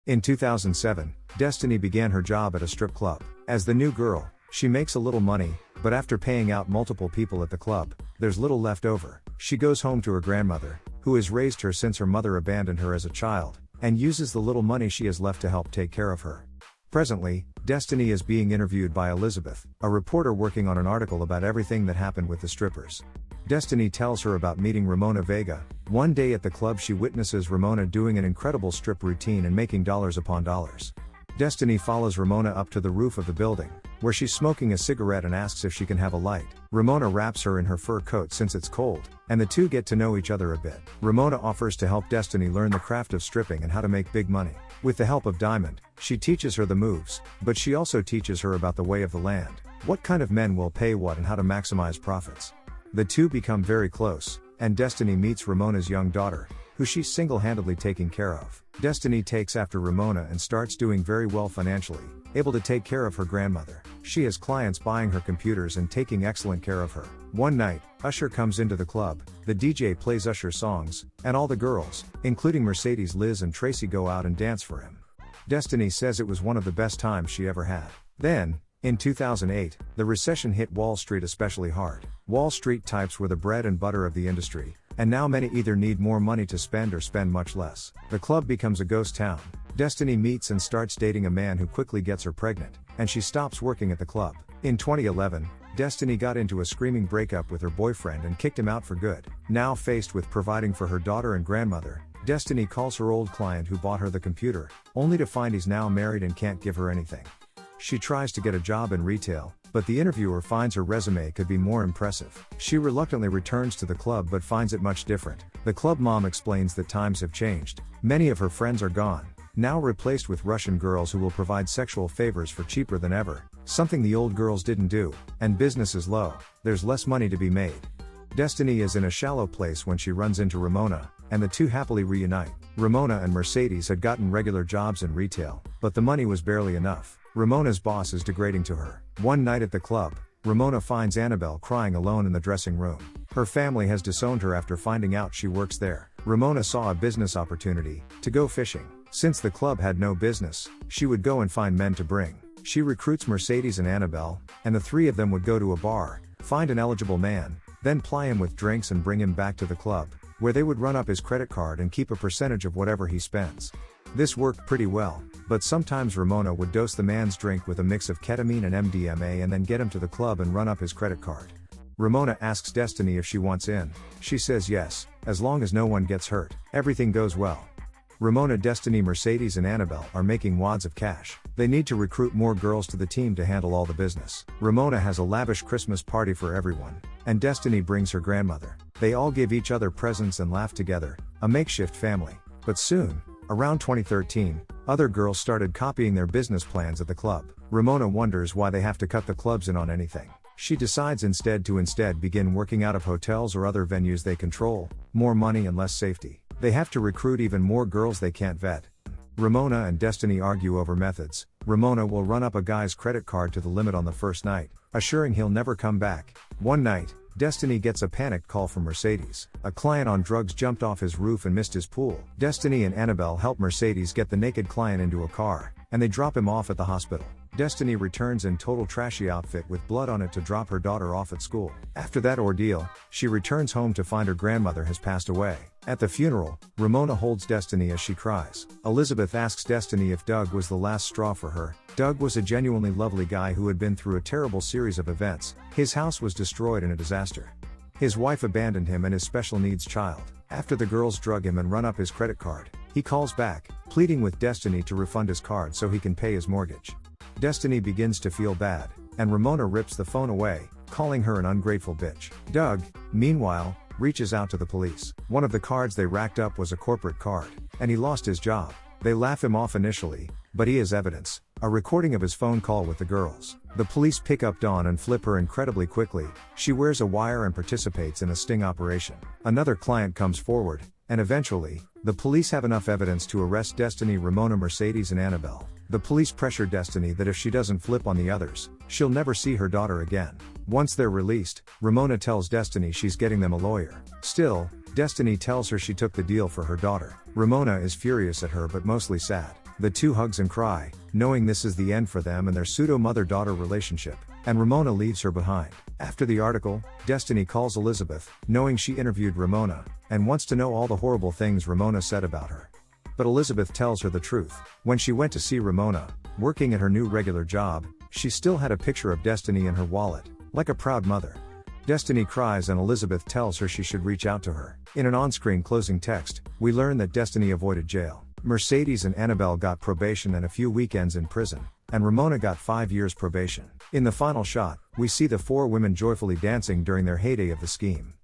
In 2007, Destiny began her job at a strip club. As the new girl, she makes a little money, but after paying out multiple people at the club, there's little left over. She goes home to her grandmother, who has raised her since her mother abandoned her as a child, and uses the little money she has left to help take care of her. Presently, Destiny is being interviewed by Elizabeth, a reporter working on an article about everything that happened with the strippers. Destiny tells her about meeting Ramona Vega. One day at the club she witnesses Ramona doing an incredible strip routine and making dollars upon dollars. Destiny follows Ramona up to the roof of the building, where she's smoking a cigarette and asks if she can have a light. Ramona wraps her in her fur coat since it's cold, and the two get to know each other a bit. Ramona offers to help Destiny learn the craft of stripping and how to make big money. With the help of Diamond, she teaches her the moves, but she also teaches her about the way of the land, what kind of men will pay what and how to maximize profits. The two become very close, and Destiny meets Ramona's young daughter, who she's single-handedly taking care of. Destiny takes after Ramona and starts doing very well financially, able to take care of her grandmother. She has clients buying her computers and taking excellent care of her. One night, Usher comes into the club, the DJ plays Usher songs, and all the girls, including Mercedes, Liz and Tracy, go out and dance for him. Destiny says it was one of the best times she ever had. Then, in 2008, the recession hit Wall Street especially hard. Wall Street types were the bread and butter of the industry, and now many either need more money to spend or spend much less. The club becomes a ghost town. Destiny meets and starts dating a man who quickly gets her pregnant, and she stops working at the club. In 2011, Destiny got into a screaming breakup with her boyfriend and kicked him out for good. Now faced with providing for her daughter and grandmother, Destiny calls her old client who bought her the computer, only to find he's now married and can't give her anything. She tries to get a job in retail, but the interviewer finds her resume could be more impressive. She reluctantly returns to the club but finds it much different. The club mom explains that times have changed. Many of her friends are gone, now replaced with Russian girls who will provide sexual favors for cheaper than ever, something the old girls didn't do, and business is low, there's less money to be made. Destiny is in a shallow place when she runs into Ramona, and the two happily reunite. Ramona and Mercedes had gotten regular jobs in retail, but the money was barely enough. Ramona's boss is degrading to her. One night at the club, Ramona finds Annabelle crying alone in the dressing room. Her family has disowned her after finding out she works there. Ramona saw a business opportunity to go fishing. Since the club had no business, she would go and find men to bring. She recruits Mercedes and Annabelle, and the three of them would go to a bar, find an eligible man, then ply him with drinks and bring him back to the club, where they would run up his credit card and keep a percentage of whatever he spends. This worked pretty well, but sometimes Ramona would dose the man's drink with a mix of ketamine and MDMA and then get him to the club and run up his credit card. Ramona asks Destiny if she wants in. She says yes, as long as no one gets hurt. Everything goes well. Ramona, Destiny, Mercedes and Annabelle are making wads of cash. They need to recruit more girls to the team to handle all the business. Ramona has a lavish Christmas party for everyone, and Destiny brings her grandmother. They all give each other presents and laugh together, a makeshift family. But soon, around 2013, other girls started copying their business plans at the club. Ramona wonders why they have to cut the clubs in on anything. She decides instead to begin working out of hotels or other venues they control, more money and less safety. They have to recruit even more girls they can't vet. Ramona and Destiny argue over methods. Ramona will run up a guy's credit card to the limit on the first night, assuring he'll never come back. One night, Destiny gets a panicked call from Mercedes. A client on drugs jumped off his roof and missed his pool. Destiny and Annabelle help Mercedes get the naked client into a car, and they drop him off at the hospital. Destiny returns in total trashy outfit with blood on it to drop her daughter off at school. After that ordeal, she returns home to find her grandmother has passed away. At the funeral, Ramona holds Destiny as she cries. Elizabeth asks Destiny if Doug was the last straw for her. Doug was a genuinely lovely guy who had been through a terrible series of events. His house was destroyed in a disaster. His wife abandoned him and his special needs child. After the girls drug him and run up his credit card, he calls back, pleading with Destiny to refund his card so he can pay his mortgage. Destiny begins to feel bad, and Ramona rips the phone away, calling her an ungrateful bitch. Doug, meanwhile, reaches out to the police. One of the cards they racked up was a corporate card, and he lost his job. They laugh him off initially, but he has evidence, a recording of his phone call with the girls. The police pick up Dawn and flip her incredibly quickly. She wears a wire and participates in a sting operation. Another client comes forward, and eventually, the police have enough evidence to arrest Destiny, Ramona, Mercedes and Annabelle. The police pressure Destiny that if she doesn't flip on the others, she'll never see her daughter again. Once they're released, Ramona tells Destiny she's getting them a lawyer. Still, Destiny tells her she took the deal for her daughter. Ramona is furious at her but mostly sad. The two hugs and cry, knowing this is the end for them and their pseudo-mother-daughter relationship, and Ramona leaves her behind. After the article, Destiny calls Elizabeth, knowing she interviewed Ramona, and wants to know all the horrible things Ramona said about her. But Elizabeth tells her the truth. When she went to see Ramona, working at her new regular job, she still had a picture of Destiny in her wallet, like a proud mother. Destiny cries and Elizabeth tells her she should reach out to her. In an on-screen closing text, we learn that Destiny avoided jail. Mercedes and Annabelle got probation and a few weekends in prison, and Ramona got 5 years probation. In the final shot, we see the four women joyfully dancing during their heyday of the scheme.